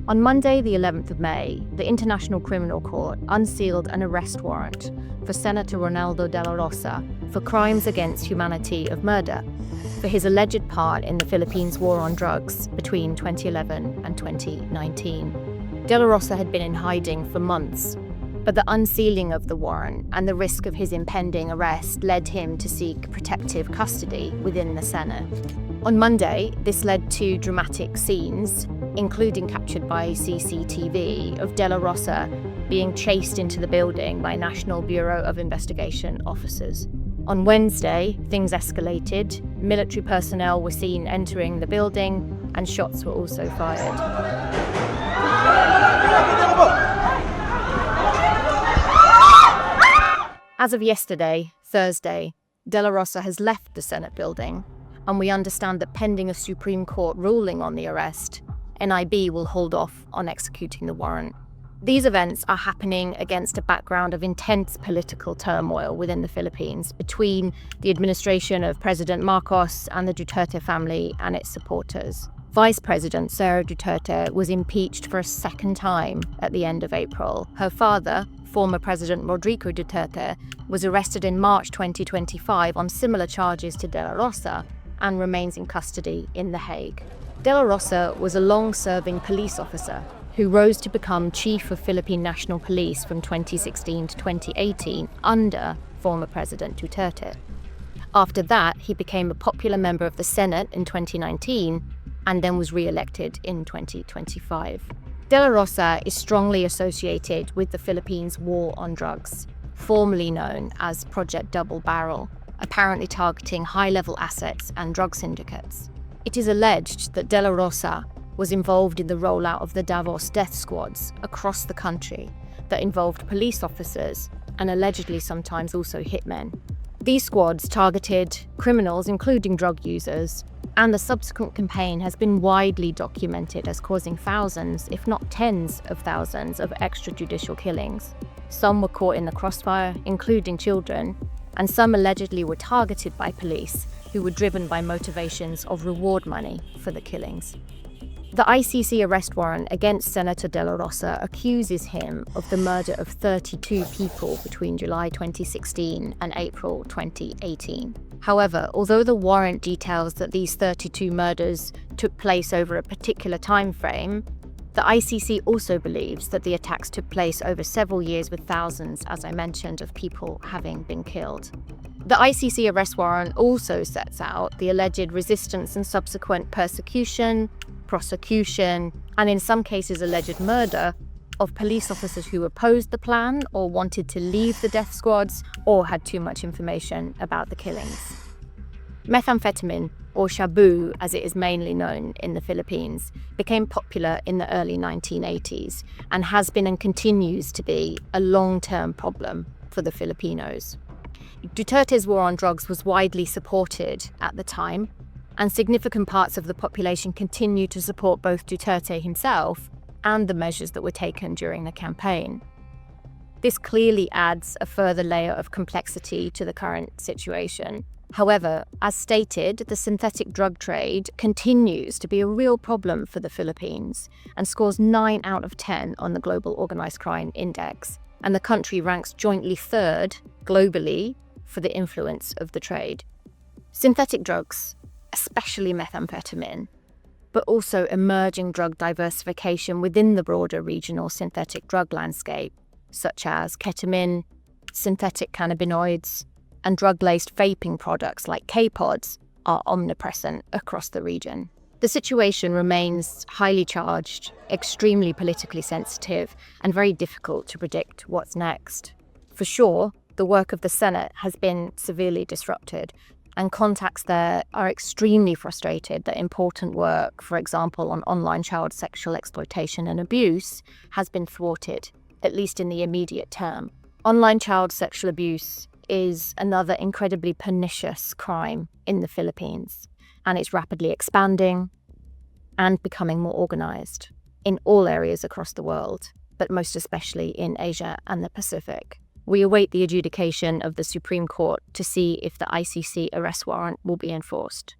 On Monday, the 11th of May, the International Criminal Court unsealed an arrest warrant for Senator Ronaldo Dela Rosa for crimes against humanity of murder for his alleged part in the Philippines' war on drugs between 2011 and 2019. Dela Rosa had been in hiding for months, but the unsealing of the warrant and the risk of his impending arrest led him to seek protective custody within the Senate. On Monday, this led to dramatic scenes, including captured by CCTV, of Dela Rosa being chased into the building by National Bureau of Investigation officers. On Wednesday, things escalated. Military personnel were seen entering the building, and shots were also fired. As of yesterday, Thursday, Dela Rosa has left the Senate building, and we understand that pending a Supreme Court ruling on the arrest, NIB will hold off on executing the warrant. These events are happening against a background of intense political turmoil within the Philippines between the administration of President Marcos and the Duterte family and its supporters. Vice President Sara Duterte was impeached for a second time at the end of April. Her father, former President Rodrigo Duterte, was arrested in March 2025 on similar charges to Dela Rosa and remains in custody in The Hague. Dela Rosa was a long-serving police officer who rose to become Chief of Philippine National Police from 2016 to 2018 under former President Duterte. After that, he became a popular member of the Senate in 2019 and then was re-elected in 2025. Dela Rosa is strongly associated with the Philippines' war on drugs, formerly known as Project Double Barrel, apparently targeting high-level assets and drug syndicates. It is alleged that Dela Rosa was involved in the rollout of the Davos death squads across the country that involved police officers and allegedly sometimes also hitmen. These squads targeted criminals, including drug users, and the subsequent campaign has been widely documented as causing thousands, if not tens of thousands, of extrajudicial killings. Some were caught in the crossfire, including children, and some allegedly were targeted by police who were driven by motivations of reward money for the killings. The ICC arrest warrant against Senator Dela Rosa accuses him of the murder of 32 people between July 2016 and April 2018. However, although the warrant details that these 32 murders took place over a particular time frame, the ICC also believes that the attacks took place over several years with thousands, as I mentioned, of people having been killed. The ICC arrest warrant also sets out the alleged resistance and subsequent persecution, prosecution, and in some cases alleged murder of police officers who opposed the plan or wanted to leave the death squads or had too much information about the killings. Methamphetamine, or shabu as it is mainly known in the Philippines, became popular in the early 1980s and has been and continues to be a long-term problem for the Filipinos. Duterte's war on drugs was widely supported at the time, and significant parts of the population continue to support both Duterte himself and the measures that were taken during the campaign. This clearly adds a further layer of complexity to the current situation. However, as stated, the synthetic drug trade continues to be a real problem for the Philippines and scores 9 out of 10 on the Global Organized Crime Index, and the country ranks jointly third globally for the influence of the trade. Synthetic drugs, especially methamphetamine, but also emerging drug diversification within the broader regional synthetic drug landscape, such as ketamine, synthetic cannabinoids, and drug-laced vaping products like K-pods, are omnipresent across the region. The situation remains highly charged, extremely politically sensitive, and very difficult to predict what's next. For sure, the work of the Senate has been severely disrupted, and contacts there are extremely frustrated that important work, for example on online child sexual exploitation and abuse, has been thwarted, at least in the immediate term. Online child sexual abuse is another incredibly pernicious crime in the Philippines, and it's rapidly expanding and becoming more organized in all areas across the world, but most especially in Asia and the Pacific. We await the adjudication of the Supreme Court to see if the ICC arrest warrant will be enforced.